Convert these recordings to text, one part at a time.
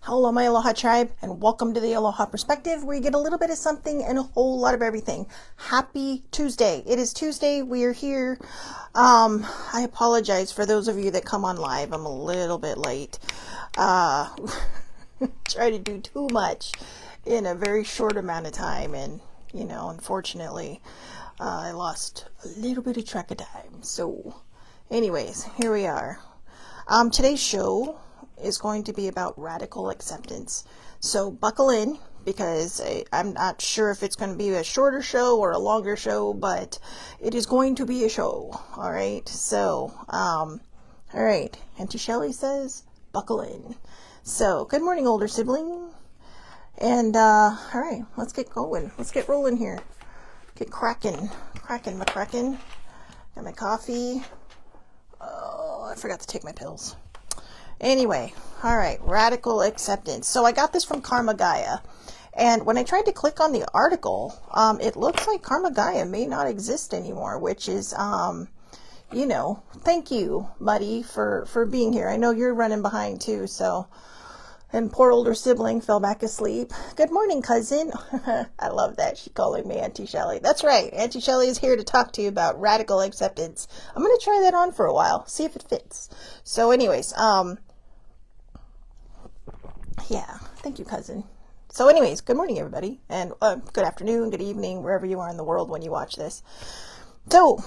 Hello, my Aloha tribe, and welcome to the Aloha Perspective, where you get a little bit of something and a whole lot of everything. Happy Tuesday. It is Tuesday. We are here. I apologize for those of you that come on live. I'm a little bit late. Try to do too much in a very short amount of time, and, unfortunately, I lost a little bit of track of time. So, anyways, here we are. Today's show is going to be about radical acceptance. So buckle in, because I'm not sure if it's going to be a shorter show or a longer show, but it is going to be a show. All right. So, all right. Auntie Shelley says, buckle in. So good morning, older sibling. And, all right, let's get going. Let's get rolling here. Get cracking. Cracking. Got my coffee. Oh, I forgot to take my pills. Anyway, all right, radical acceptance. So I got this from Karma Gaia, and when I tried to click on the article, it looks like Karma Gaia may not exist anymore, which is, thank you, Muddy, for being here. I know you're running behind too, so, and poor older sibling fell back asleep. Good morning, cousin. I love that. She calling me Auntie Shelley. That's right. Auntie Shelley is here to talk to you about radical acceptance. I'm going to try that on for a while, see if it fits. So anyways, yeah, thank you, cousin. So anyways, good morning, everybody, and good afternoon, good evening, wherever you are in the world when you watch this. So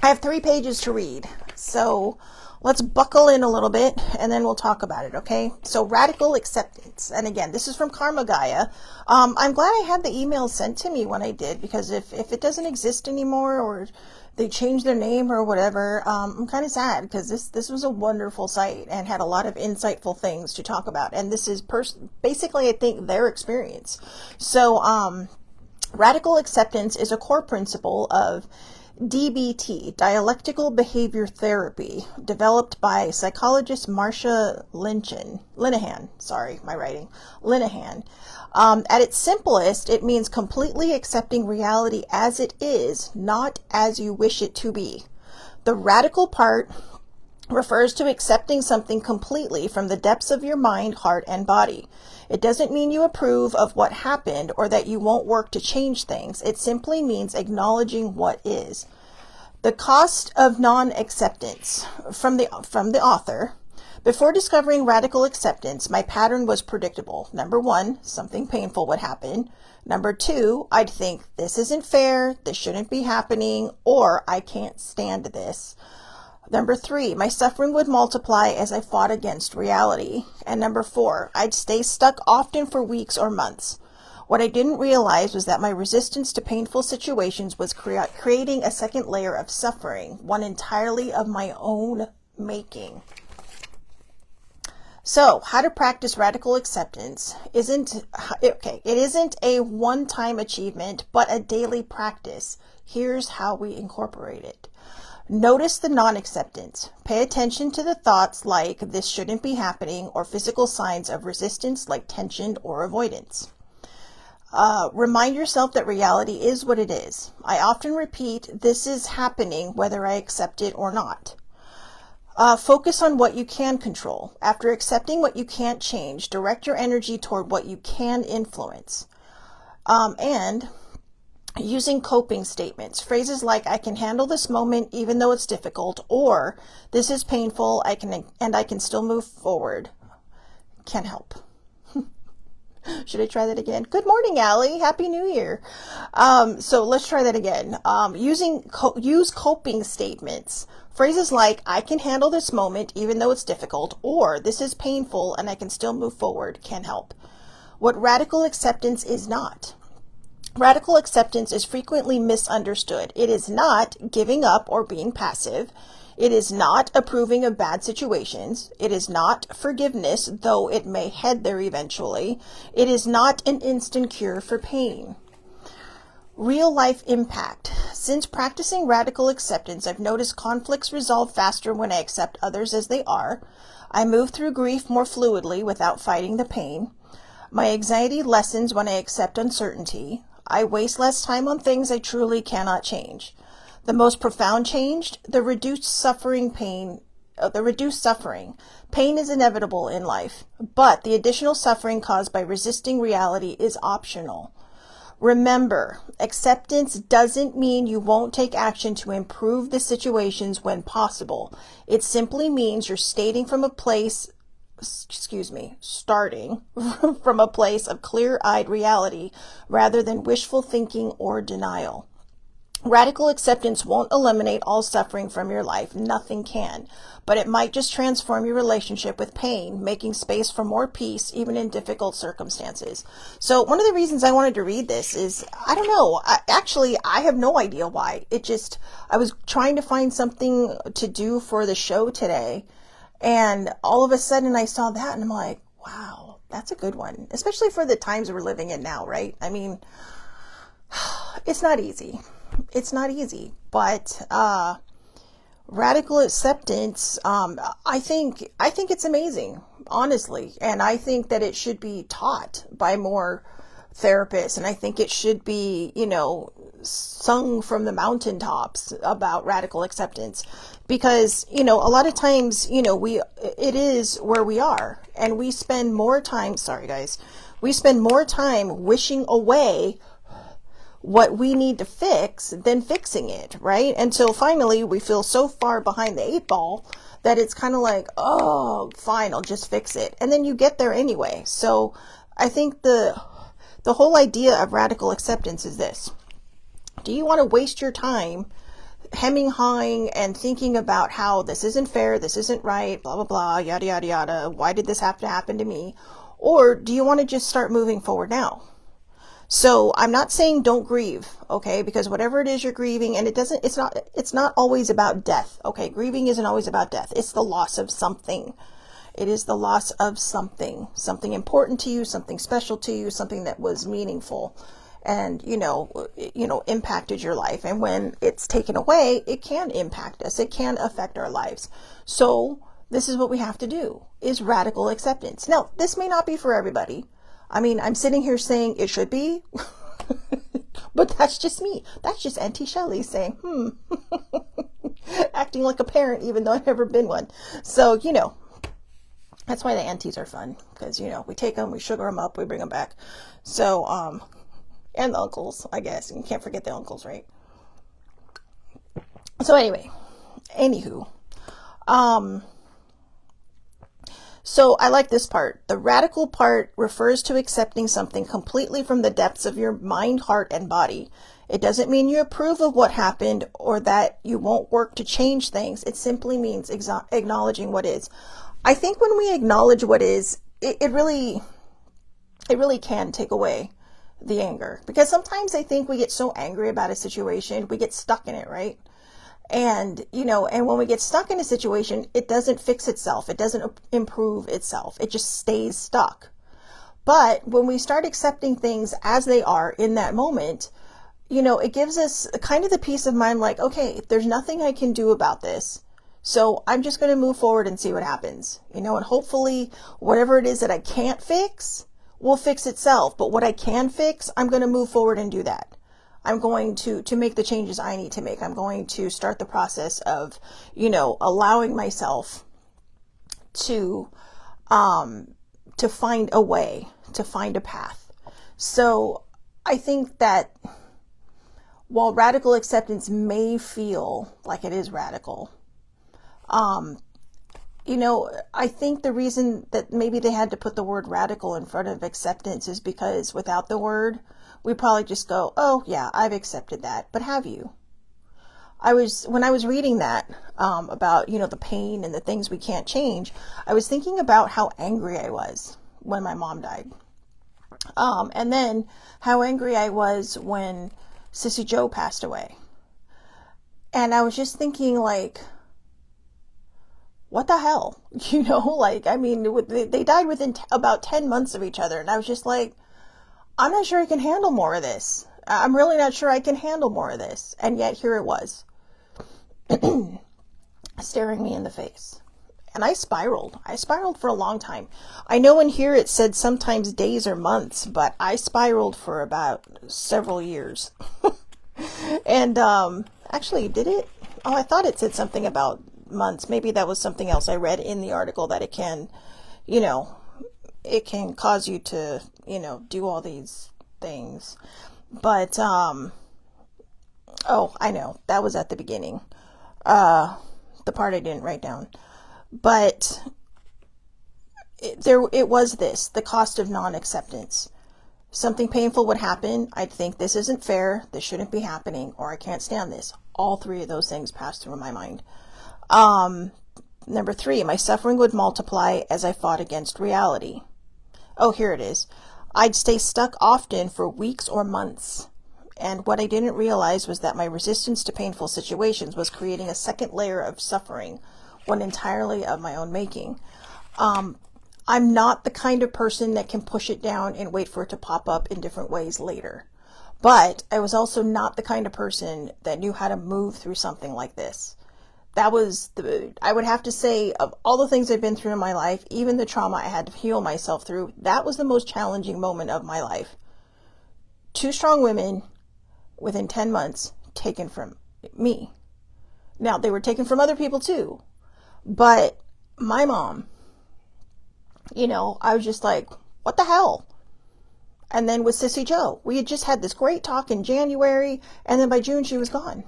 I have 3 pages to read, so let's buckle in a little bit, and then we'll talk about it, okay? So radical acceptance, and again, this is from Karma Gaia. I'm glad I had the email sent to me when I did, because if it doesn't exist anymore, or they changed their name or whatever, I'm kind of sad, because this was a wonderful site and had a lot of insightful things to talk about. And this is basically, I think, their experience. So radical acceptance is a core principle of DBT, dialectical behavior therapy, developed by psychologist Marcia Linehan. Sorry, my writing. Linehan. At its simplest, it means completely accepting reality as it is, not as you wish it to be. The radical part refers to accepting something completely from the depths of your mind, heart, and body. It doesn't mean you approve of what happened or that you won't work to change things. It simply means acknowledging what is. The cost of non-acceptance, from the author. Before discovering radical acceptance, my pattern was predictable. Number 1, something painful would happen. Number 2, I'd think, this isn't fair, this shouldn't be happening, or I can't stand this. Number 3, my suffering would multiply as I fought against reality. And number 4, I'd stay stuck often for weeks or months. What I didn't realize was that my resistance to painful situations was creating a second layer of suffering, one entirely of my own making. So, how to practice radical acceptance it isn't a one-time achievement, but a daily practice. Here's how we incorporate it. Notice the non-acceptance. Pay attention to the thoughts like, this shouldn't be happening, or physical signs of resistance like tension or avoidance. Remind yourself that reality is what it is. I often repeat, this is happening whether I accept it or not. Focus on what you can control. After accepting what you can't change, direct your energy toward what you can influence. And using coping statements, phrases like, I can handle this moment even though it's difficult, or this is painful, I can still move forward, can help. Should I try that again? Good morning, Allie. Happy New Year. So let's try that again. Use coping statements. Phrases like, I can handle this moment even though it's difficult, or this is painful and I can still move forward, can help. What radical acceptance is not. Radical acceptance is frequently misunderstood. It is not giving up or being passive. It is not approving of bad situations. It is not forgiveness, though it may head there eventually. It is not an instant cure for pain. Real life impact. Since practicing radical acceptance, I've noticed conflicts resolve faster when I accept others as they are. I move through grief more fluidly without fighting the pain. My anxiety lessens when I accept uncertainty. I waste less time on things I truly cannot change. The most profound change, the reduced suffering pain the reduced suffering. Pain is inevitable in life, but the additional suffering caused by resisting reality is optional. Remember, acceptance doesn't mean you won't take action to improve the situations when possible. It simply means you're starting from a place of clear-eyed reality rather than wishful thinking or denial. Radical acceptance won't eliminate all suffering from your life. Nothing can. But it might just transform your relationship with pain, making space for more peace, even in difficult circumstances. So one of the reasons I wanted to read this is, I don't know, I have no idea why. I was trying to find something to do for the show today, and all of a sudden I saw that, and I'm like, wow, that's a good one. Especially for the times we're living in now, right? I mean, it's not easy. It's not easy, but radical acceptance, I think it's amazing, honestly, and I think that it should be taught by more therapists, and I think it should be, sung from the mountaintops about radical acceptance, because, a lot of times, it is where we are, and we spend more time, wishing away what we need to fix than fixing it, right? Until finally we feel so far behind the 8 ball that it's kind of like, oh, fine, I'll just fix it. And then you get there anyway. So I think the whole idea of radical acceptance is this. Do you want to waste your time hemming, hawing, and thinking about how this isn't fair, this isn't right, blah, blah, blah, yada, yada, yada, why did this have to happen to me? Or do you want to just start moving forward now? So I'm not saying don't grieve, okay? Because whatever it is you're grieving, and it's not always about death, okay? Grieving isn't always about death. It's the loss of something. It is the loss of something important to you, something special to you, something that was meaningful and, impacted your life. And when it's taken away, it can impact us. It can affect our lives. So this is what we have to do, is radical acceptance. Now, this may not be for everybody. I mean, I'm sitting here saying it should be, but that's just me. That's just Auntie Shelley saying, acting like a parent, even though I've never been one. So, that's why the aunties are fun, because, we take them, we sugar them up, we bring them back. So, and the uncles, I guess. You can't forget the uncles, right? So anyway, anywho, so I like this part. The radical part refers to accepting something completely from the depths of your mind, heart, and body. It doesn't mean you approve of what happened or that you won't work to change things. It simply means acknowledging what is. I think when we acknowledge what is, it really can take away the anger. Because sometimes I think we get so angry about a situation, we get stuck in it, right? And, and when we get stuck in a situation, it doesn't fix itself. It doesn't improve itself. It just stays stuck. But when we start accepting things as they are in that moment, it gives us kind of the peace of mind, like, okay, there's nothing I can do about this. So I'm just going to move forward and see what happens, and hopefully whatever it is that I can't fix will fix itself. But what I can fix, I'm going to move forward and do that. I'm going to make the changes I need to make. I'm going to start the process of, allowing myself to find a way, to find a path. So I think that while radical acceptance may feel like it is radical, I think the reason that maybe they had to put the word radical in front of acceptance is because without the word, we probably just go, oh yeah, I've accepted that. But have you? When I was reading that, about, the pain and the things we can't change, I was thinking about how angry I was when my mom died. And then how angry I was when Sissy Joe passed away. And I was just thinking, like, what the hell? They died within about 10 months of each other. And I was just like, I'm not sure I can handle more of this. I'm really not sure I can handle more of this. And yet here it was, staring me in the face. And I spiraled. I spiraled for a long time. I know in here it said sometimes days or months, but I spiraled for about several years. And actually, did it? Oh, I thought it said something about months. Maybe that was something else I read in the article, that it can, you know, it can cause you to, you know, do all these things. But, oh, I know, that was at the beginning. The part I didn't write down. But it was this, the cost of non-acceptance. Something painful would happen. I'd think, this isn't fair, this shouldn't be happening, or I can't stand this. All three of those things passed through my mind. Number 3, my suffering would multiply as I fought against reality. Oh, here it is. I'd stay stuck often for weeks or months. And what I didn't realize was that my resistance to painful situations was creating a second layer of suffering, one entirely of my own making. I'm not the kind of person that can push it down and wait for it to pop up in different ways later. But I was also not the kind of person that knew how to move through something like this. That was I would have to say, of all the things I've been through in my life, even the trauma I had to heal myself through, that was the most challenging moment of my life. 2 strong women within 10 months taken from me. Now, they were taken from other people too, but my mom, you know, I was just like, what the hell? And then with Sissy Joe, we had just had this great talk in January, and then by June she was gone.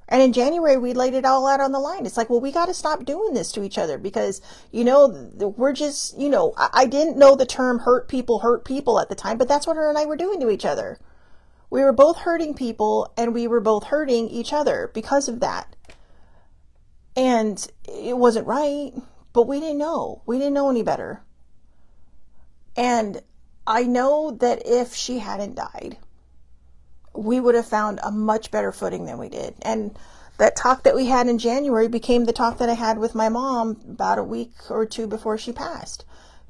And in January, we laid it all out on the line. It's like, well, we got to stop doing this to each other, because, you know, we're just, you know, I didn't know the term hurt people at the time, but that's what her and I were doing to each other. We were both hurting people, and we were both hurting each other because of that. And it wasn't right, but we didn't know. We didn't know any better. And I know that if she hadn't died, we would have found a much better footing than we did. And that talk that we had in January became the talk that I had with my mom about a week or 2 before she passed.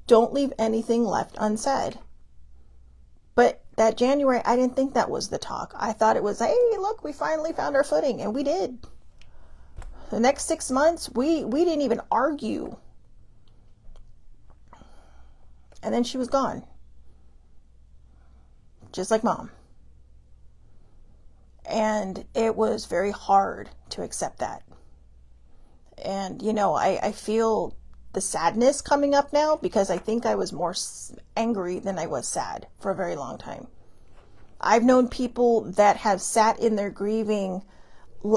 Don't leave anything left unsaid. But that January, I didn't think that was the talk. I thought it was, hey, look, we finally found our footing. And we did. The next 6 months, we didn't even argue. And then she was gone. Just like Mom. And it was very hard to accept that. And, you know, I feel the sadness coming up now, because I think I was more angry than I was sad for a very long time. I've known people that have sat in their grieving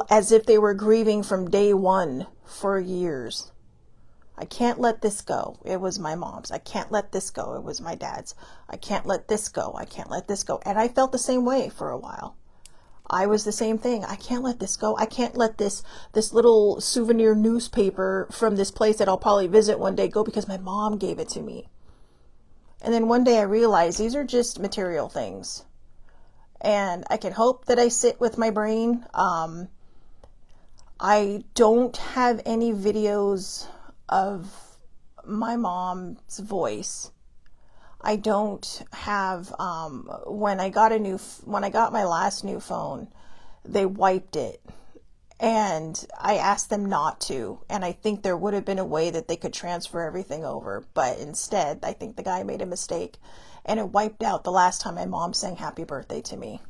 as if they were grieving from day one for years. I can't let this go. It was my mom's. I can't let this go. It was my dad's. I can't let this go. I can't let this go. And I felt the same way for a while. I was the same thing. I can't let this go. I can't let this little souvenir newspaper from this place that I'll probably visit one day go, because my mom gave it to me. And then one day I realized these are just material things. And I can hope that I sit with my brain. I don't have any videos of my mom's voice. I don't have, when I got my last new phone, they wiped it, and I asked them not to. And I think there would have been a way that they could transfer everything over, but instead, I think the guy made a mistake, and it wiped out the last time my mom sang happy birthday to me.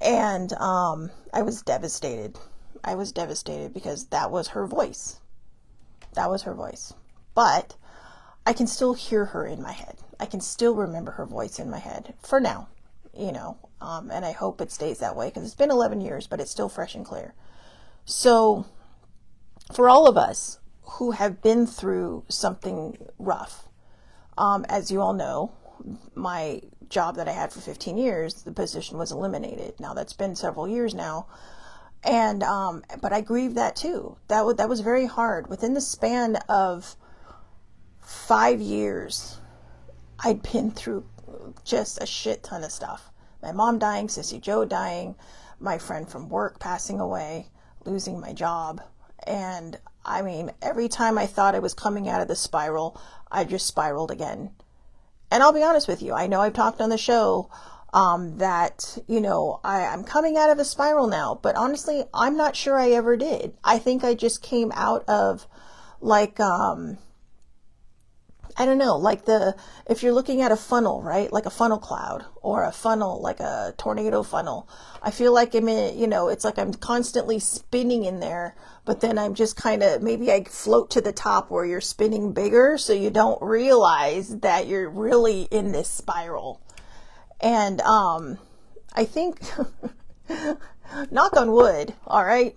And, I was devastated. I was devastated, because that was her voice. That was her voice. But I can still hear her in my head. I can still remember her voice in my head for now, you know, and I hope it stays that way, because it's been 11 years, but it's still fresh and clear. So for all of us who have been through something rough, as you all know, my job that I had for 15 years, the position was eliminated. Now that's been several years now. And, but I grieved that too. That was very hard. Within the span of 5 years, I'd been through just a shit ton of stuff. My mom dying, Sissy Joe dying, my friend from work passing away, losing my job. And I mean, every time I thought I was coming out of the spiral, I just spiraled again. And I'll be honest with you, I know I've talked on the show that, you know, I'm coming out of a spiral now, but honestly, I'm not sure I ever did. I think I just came out of like, I don't know, like if you're looking at a funnel, right? Like a funnel cloud or a funnel, like a tornado funnel. I feel like I'm in, it's like I'm constantly spinning in there, but then I'm just kind of, maybe I float to the top where you're spinning bigger so you don't realize that you're really in this spiral. And, I think, knock on wood, all right?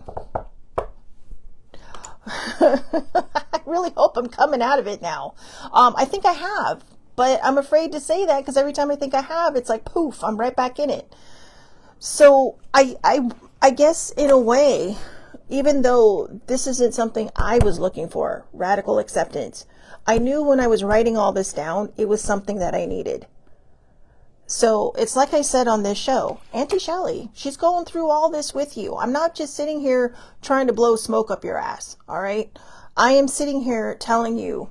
I really hope I'm coming out of it now. I think I have, but I'm afraid to say that because every time I think I have, it's like poof, I'm right back in it. So I guess in a way, even though this isn't something I was looking for, radical acceptance, I knew when I was writing all this down, it was something that I needed. So it's like I said on this show, Auntie Shelly, she's going through all this with you. I'm not just sitting here trying to blow smoke up your ass. All right. I am sitting here telling you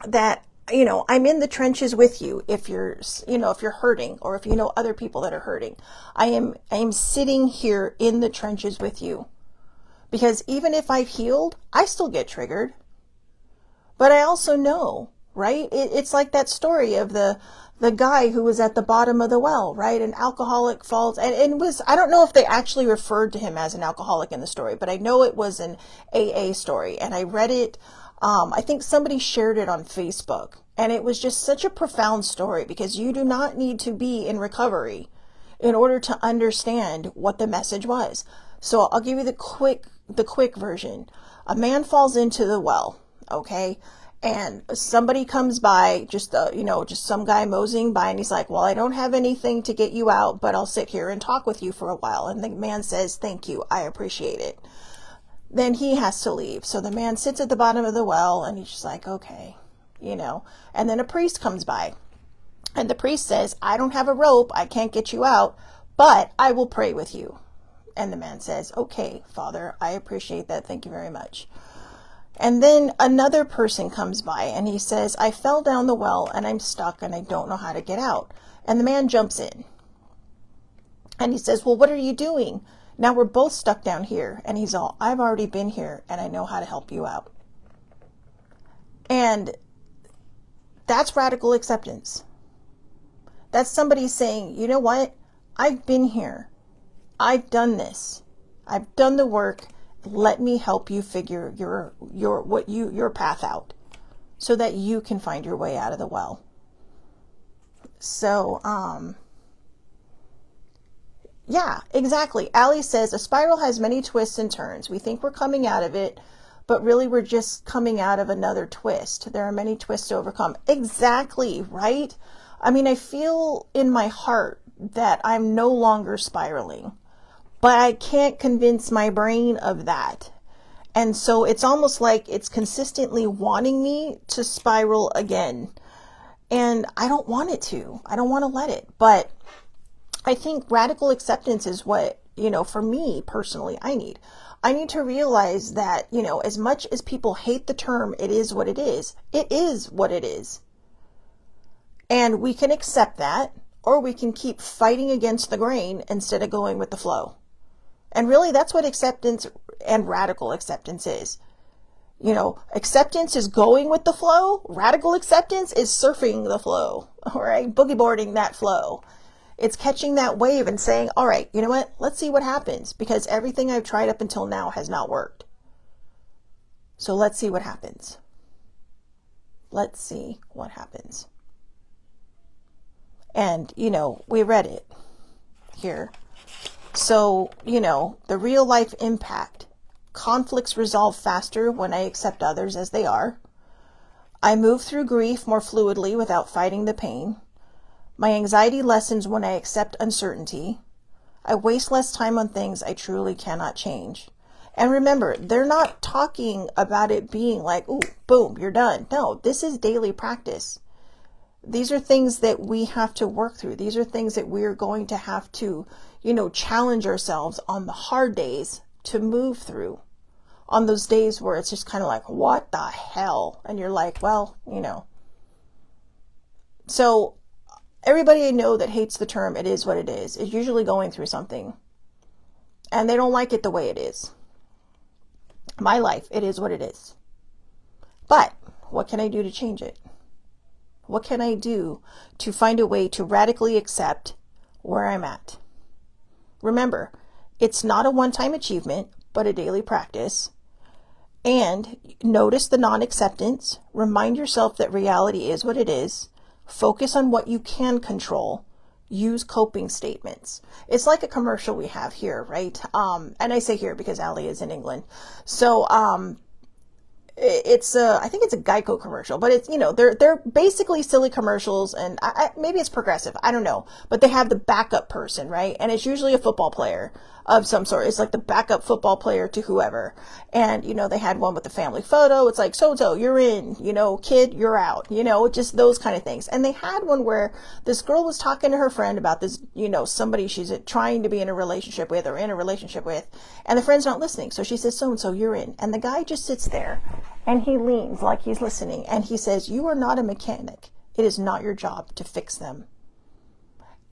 that, I'm in the trenches with you. If you're hurting, or if you know other people that are hurting, I am sitting here in the trenches with you, because even if I've healed, I still get triggered. But I also know, right? It's like that story of the guy who was at the bottom of the well, right? An alcoholic falls, and was, I don't know if they actually referred to him as an alcoholic in the story, but I know it was an AA story, and I read it. I think somebody shared it on Facebook, and it was just such a profound story, because you do not need to be in recovery in order to understand what the message was. So I'll give you the quick version. A man falls into the well, okay? And somebody comes by, just some guy moseying by, and he's like, well, I don't have anything to get you out, but I'll sit here and talk with you for a while. And the man says, thank you, I appreciate it. Then he has to leave. So the man sits at the bottom of the well, and he's just like, okay, and then a priest comes by, and the priest says, I don't have a rope, I can't get you out, but I will pray with you. And the man says, okay, Father, I appreciate that, thank you very much. And then another person comes by, and he says, I fell down the well and I'm stuck and I don't know how to get out. And the man jumps in, and he says, well, what are you doing? Now we're both stuck down here. And he's all, I've already been here and I know how to help you out. And that's radical acceptance. That's somebody saying, you know what? I've been here. I've done this. I've done the work. Let me help you figure your path out so that you can find your way out of the well. So, yeah, exactly. Allie says, a spiral has many twists and turns. We think we're coming out of it, but really we're just coming out of another twist. There are many twists to overcome. Exactly, right? I mean, I feel in my heart that I'm no longer spiraling, but I can't convince my brain of that. And so it's almost like it's consistently wanting me to spiral again. And I don't want it to. I don't want to let it. But I think radical acceptance is what, for me personally, I need. I need to realize that, as much as people hate the term, it is what it is. It is what it is. And we can accept that, or we can keep fighting against the grain instead of going with the flow. And really, that's what acceptance and radical acceptance is. Acceptance is going with the flow. Radical acceptance is surfing the flow, all right? Boogie boarding that flow. It's catching that wave and saying, all right, you know what? Let's see what happens, because everything I've tried up until now has not worked. So let's see what happens. Let's see what happens. And, we read it here. So, the real life impact. Conflicts resolve faster when I accept others as they are. I move through grief more fluidly without fighting the pain. My anxiety lessens when I accept uncertainty. I waste less time on things I truly cannot change. And remember, they're not talking about it being like, ooh, boom, you're done. No, this is daily practice. These are things that we have to work through. These are things that we're going to have to, challenge ourselves on the hard days to move through. On those days where it's just kind of like, what the hell? And you're like, well, So everybody I know that hates the term, it is what it is usually going through something. And they don't like it the way it is. My life, it is what it is. But What can I do to change it? What can I do to find a way to radically accept where I'm at? Remember, it's not a one-time achievement, but a daily practice. And notice the non-acceptance. Remind yourself that reality is what it is. Focus on what you can control. Use coping statements. It's like a commercial we have here, right? And I say here because Allie is in England. So, I think it's a Geico commercial, but it's, they're basically silly commercials, and maybe it's Progressive. I don't know, but they have the backup person, right? And it's usually a football player of some sort. It's like the backup football player to whoever. And, they had one with the family photo. It's like, so-and-so, you're in, kid, you're out, just those kind of things. And they had one where this girl was talking to her friend about this, somebody she's trying to be in a relationship with or in a relationship with, and the friend's not listening. So she says, so-and-so, you're in. And the guy just sits there and he leans like he's listening. And he says, you are not a mechanic. It is not your job to fix them.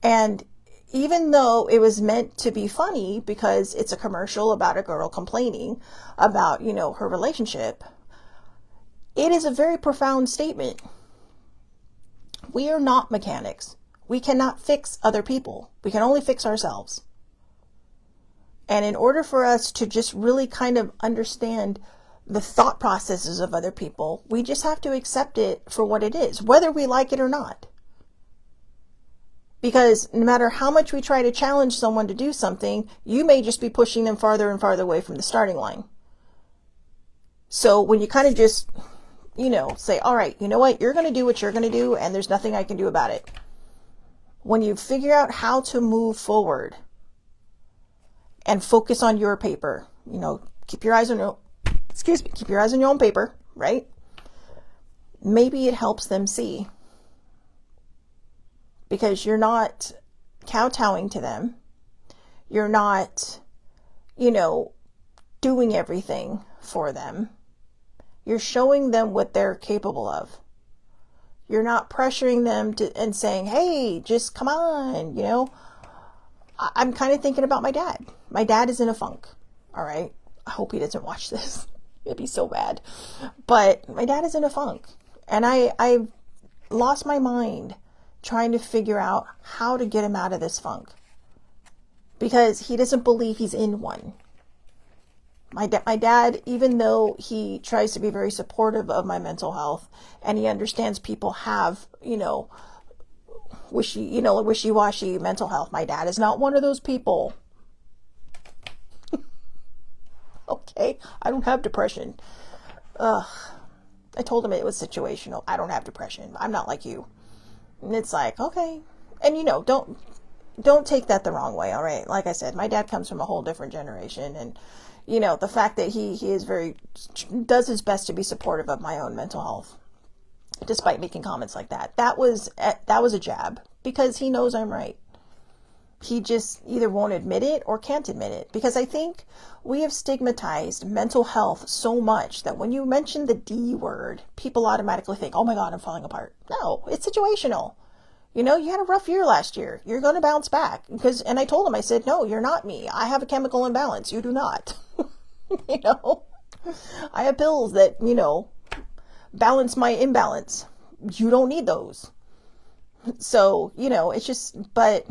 And even though it was meant to be funny because it's a commercial about a girl complaining about, her relationship, it is a very profound statement. We are not mechanics. We cannot fix other people. We can only fix ourselves. And in order for us to just really kind of understand the thought processes of other people, we just have to accept it for what it is, whether we like it or not. Because no matter how much we try to challenge someone to do something, you may just be pushing them farther and farther away from the starting line. So when you kind of just, say, all right, you know what, you're going to do what you're going to do, and there's nothing I can do about it. When you figure out how to move forward and focus on your paper, keep your eyes on your own paper, right? Maybe it helps them see. Because you're not kowtowing to them. You're not, doing everything for them. You're showing them what they're capable of. You're not pressuring them and saying, hey, just come on, I'm kind of thinking about my dad. My dad is in a funk, all right? I hope he doesn't watch this. It'd be so bad. But my dad is in a funk. And I've lost my mind trying to figure out how to get him out of this funk. Because he doesn't believe he's in one. My dad, even though he tries to be very supportive of my mental health, and he understands people have, wishy-washy mental health, my dad is not one of those people. Okay, I don't have depression. I told him it was situational. I don't have depression. I'm not like you. And it's like, okay. And don't take that the wrong way, all right? Like I said, my dad comes from a whole different generation, and the fact that he does his best to be supportive of my own mental health, despite making comments like that. That was a jab, because he knows I'm right. He just either won't admit it or can't admit it, because I think we have stigmatized mental health so much that when you mention the D word, people automatically think, oh my God, I'm falling apart. No, it's situational. You had a rough year last year. You're going to bounce back. And I told him, I said, no, you're not me. I have a chemical imbalance. You do not. I have pills that, balance my imbalance. You don't need those. So, it's just, but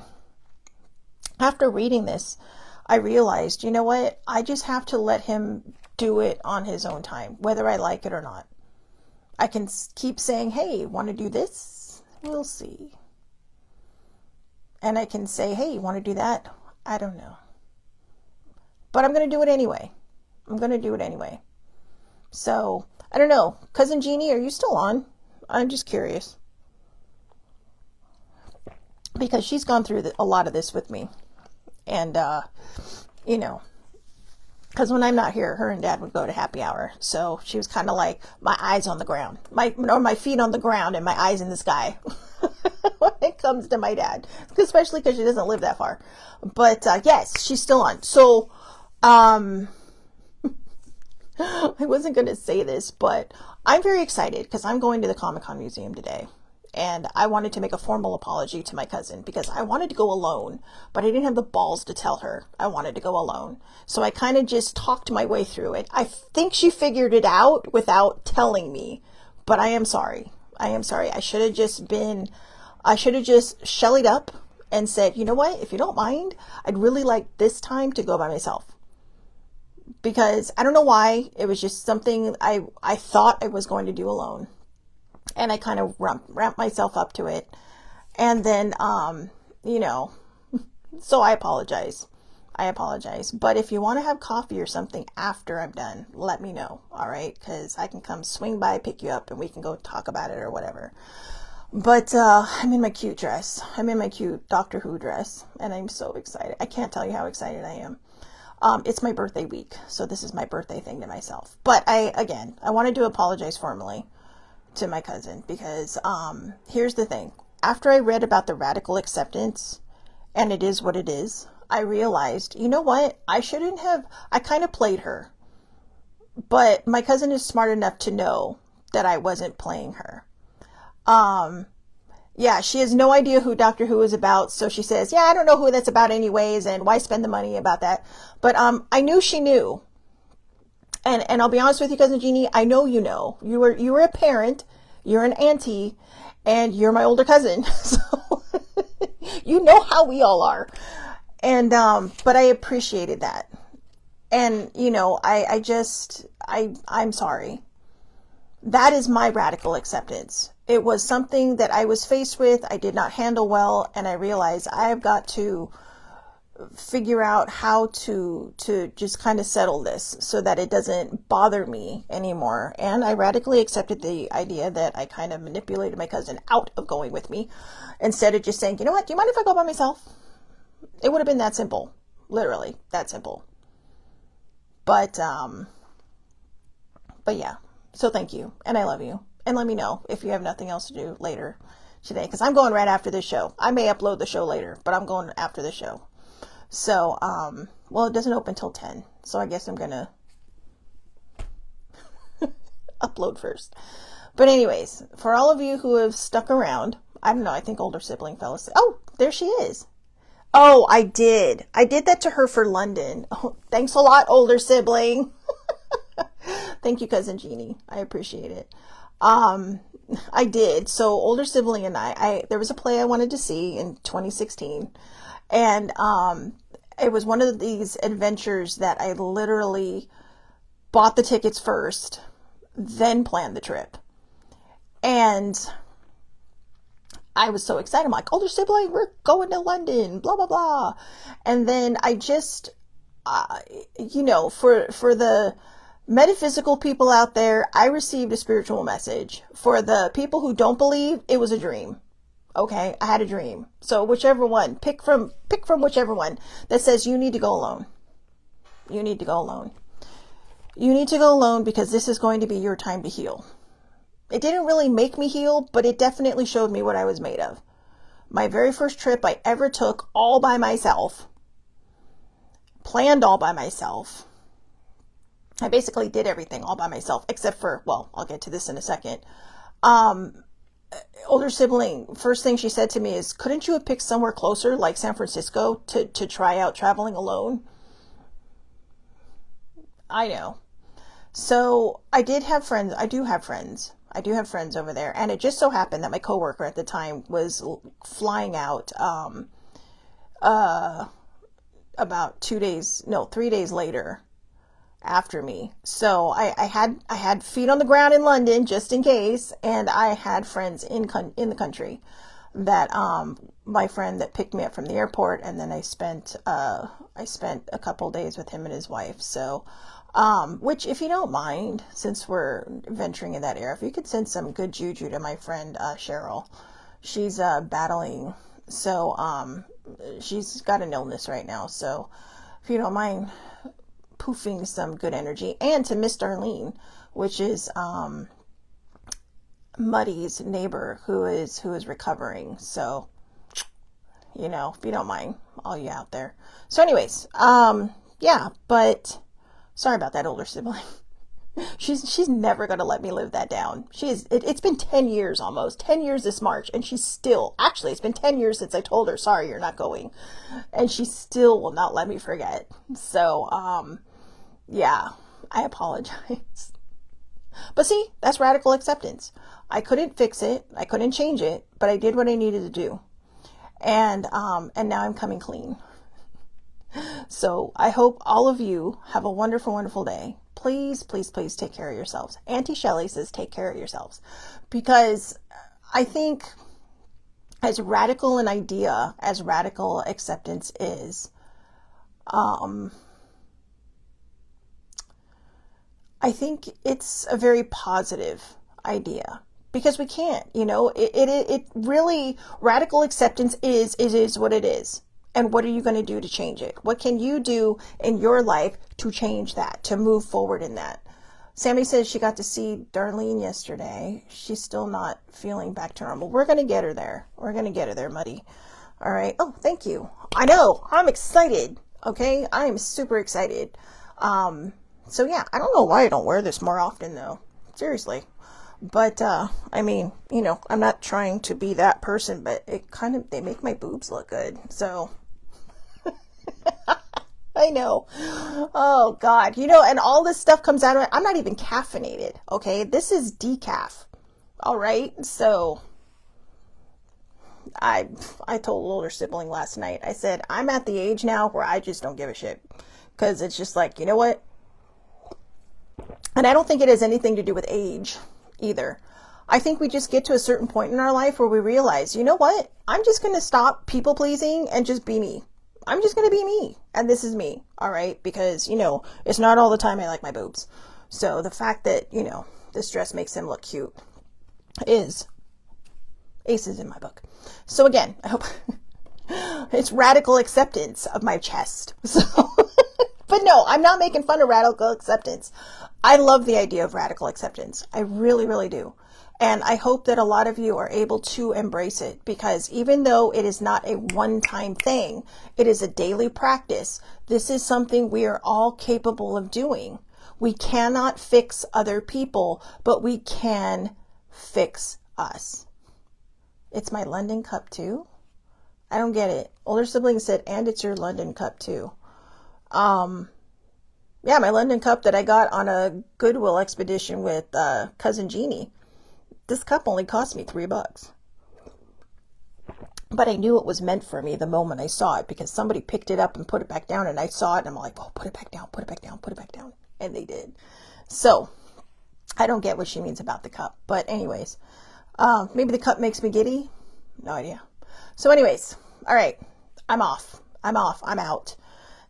after reading this, I realized, you know what? I just have to let him do it on his own time, whether I like it or not. I can keep saying, hey, want to do this? We'll see. And I can say, hey, you want to do that? I don't know. But I'm going to do it anyway. So, I don't know. Cousin Jeannie, are you still on? I'm just curious. Because she's gone through a lot of this with me. And, because when I'm not here, her and Dad would go to happy hour. So she was kind of like my eyes on the ground, my feet on the ground and my eyes in the sky when it comes to my dad, especially because she doesn't live that far. But yes, she's still on. So I wasn't going to say this, but I'm very excited because I'm going to the Comic-Con Museum today. And I wanted to make a formal apology to my cousin because I wanted to go alone, but I didn't have the balls to tell her I wanted to go alone. So I kind of just talked my way through it. I think she figured it out without telling me, But I am sorry. I am sorry. I should have just shellied up and said, you know what, if you don't mind, I'd really like this time to go by myself. Because I don't know why, it was just something I thought I was going to do alone. And I kind of ramped myself up to it. And then, you know, so I apologize. I apologize. But if you want to have coffee or something after I'm done, let me know. All right. Because I can come swing by, pick you up, and we can go talk about it or whatever. But I'm in my cute dress. I'm in my cute Doctor Who dress. And I'm so excited. I can't tell you how excited I am. It's my birthday week. So this is my birthday thing to myself. But I wanted to apologize formally to my cousin. Because here's the thing. After I read about the radical acceptance, and it is what it is, I realized, you know what? I kind of played her. But my cousin is smart enough to know that I wasn't playing her. Yeah, she has no idea who Doctor Who is about. So she says, yeah, I don't know who that's about anyways. And why spend the money about that? But, I knew she knew. And I'll be honest with you, Cousin Jeannie, I know you know. You were a parent, you're an auntie, and you're my older cousin. So you know how we all are. And, but I appreciated that. And, you know, I'm sorry. That is my radical acceptance. It was something that I was faced with. I did not handle well. And I realized I've got to figure out how to just kind of settle this so that it doesn't bother me anymore. And I radically accepted the idea that I kind of manipulated my cousin out of going with me instead of just saying, you know what, do you mind if I go by myself? It would have been that simple, literally that simple. But yeah, so thank you. And I love you. And let me know if you have nothing else to do later today, because I'm going right after this show. I may upload the show later, but I'm going after the show. So, well, it doesn't open till 10. So I guess I'm going to upload first. But anyways, for all of you who have stuck around, I don't know, I think older sibling fell asleep. Oh, there she is. Oh, I did. I did that to her for London. Oh, thanks a lot, older sibling. Thank you, Cousin Jeannie. I appreciate it. I did. So older sibling and there was a play I wanted to see in 2016. And, it was one of these adventures that I literally bought the tickets first, then planned the trip. And I was so excited. I'm like, older sibling, we're going to London, blah, blah, blah. And then I just, you know, for the metaphysical people out there, I received a spiritual message. For the people who don't believe, it was a dream. Okay, I had a dream. So whichever one, pick from whichever one that says you need to go alone. You need to go alone. You need to go alone because this is going to be your time to heal. It didn't really make me heal, but it definitely showed me what I was made of. My very first trip I ever took all by myself, planned all by myself. I basically did everything all by myself, except for, well, I'll get to this in a second. Older sibling, first thing she said to me is, couldn't you have picked somewhere closer, like San Francisco, to try out traveling alone? I know. So I did have friends. I do have friends. I do have friends over there. And it just so happened that my coworker at the time was flying out about 3 days later after me. So I had feet on the ground in London just in case, and I had friends in the country that my friend that picked me up from the airport, and then I spent a couple days with him and his wife. So which, if you don't mind, since we're venturing in that era, if you could send some good juju to my friend Cheryl. She's battling, so she's got an illness right now, so if you don't mind poofing some good energy. And to Miss Darlene, which is Muddy's neighbor, who is recovering. So, you know, if you don't mind, all you out there. So anyways, yeah, but sorry about that, older sibling. She's never going to let me live that down. It's been 10 years almost, 10 years this March, and she's still, actually, it's been 10 years since I told her, sorry, you're not going. And she still will not let me forget. So, yeah, I apologize. But see, that's radical acceptance. I couldn't fix it. I couldn't change it, but I did what I needed to do. And now I'm coming clean. So I hope all of you have a wonderful, wonderful day. Please, please, please take care of yourselves. Auntie Shelley says take care of yourselves. Because I think as radical an idea as radical acceptance is, I think it's a very positive idea. Because we can't, it really, radical acceptance is what it is. And what are you going to do to change it? What can you do in your life to change that, to move forward in that? Sammy says she got to see Darlene yesterday. She's still not feeling back to normal. We're going to get her there. We're going to get her there, Muddy. All right. Oh, thank you. I know. I'm excited. Okay. I am super excited. So yeah, I don't know why I don't wear this more often though. Seriously. But, I mean, I'm not trying to be that person, but they make my boobs look good. So I know. Oh God, and all this stuff comes out of it. I'm not even caffeinated. Okay. This is decaf. All right. So I told older sibling last night, I said, I'm at the age now where I just don't give a shit. 'Cause it's just like, you know what? And I don't think it has anything to do with age either. I think we just get to a certain point in our life where we realize, you know what? I'm just going to stop people pleasing and just be me. I'm just going to be me. And this is me. All right. Because, it's not all the time I like my boobs. So the fact that, this dress makes him look cute is aces in my book. So again, I hope it's radical acceptance of my chest. So, but no, I'm not making fun of radical acceptance. I love the idea of radical acceptance. I really, really do. And I hope that a lot of you are able to embrace it, because even though it is not a one-time thing, it is a daily practice. This is something we are all capable of doing. We cannot fix other people, but we can fix us. It's my London cup too? I don't get it. Older sibling said, and it's your London cup too. Yeah, my London cup that I got on a Goodwill expedition with cousin Jeannie. This cup only cost me $3. But I knew it was meant for me the moment I saw it, because somebody picked it up and put it back down, and I saw it and I'm like, oh, put it back down, put it back down, put it back down. And they did. So I don't get what she means about the cup. But anyways, maybe the cup makes me giddy. No idea. So anyways, all right, I'm off. I'm out.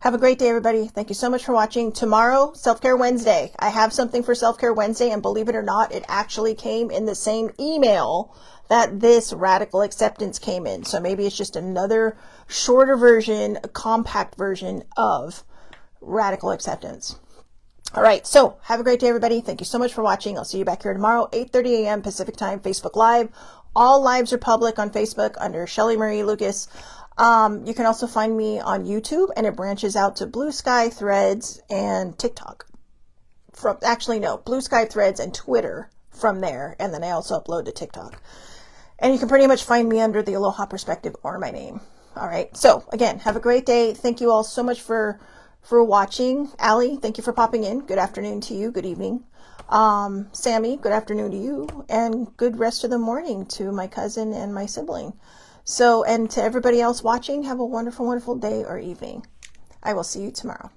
Have a great day, everybody. Thank you so much for watching. Tomorrow, Self-Care Wednesday. I have something for Self-Care Wednesday, and believe it or not, it actually came in the same email that this radical acceptance came in. So maybe it's just another shorter version, a compact version of radical acceptance. All right. So have a great day, everybody. Thank you so much for watching. I'll see you back here tomorrow, 8:30 a.m. Pacific time, Facebook Live. All lives are public on Facebook under Shelly Marie Lucas. You can also find me on YouTube, and it branches out to Blue Sky, Threads, and TikTok. Blue Sky, Threads, and Twitter from there. And then I also upload to TikTok. And you can pretty much find me under the Aloha Perspective or my name. All right. So again, have a great day. Thank you all so much for watching. Allie, thank you for popping in. Good afternoon to you. Good evening. Sammy, good afternoon to you. And good rest of the morning to my cousin and my sibling. So, and to everybody else watching, have a wonderful, wonderful day or evening. I will see you tomorrow.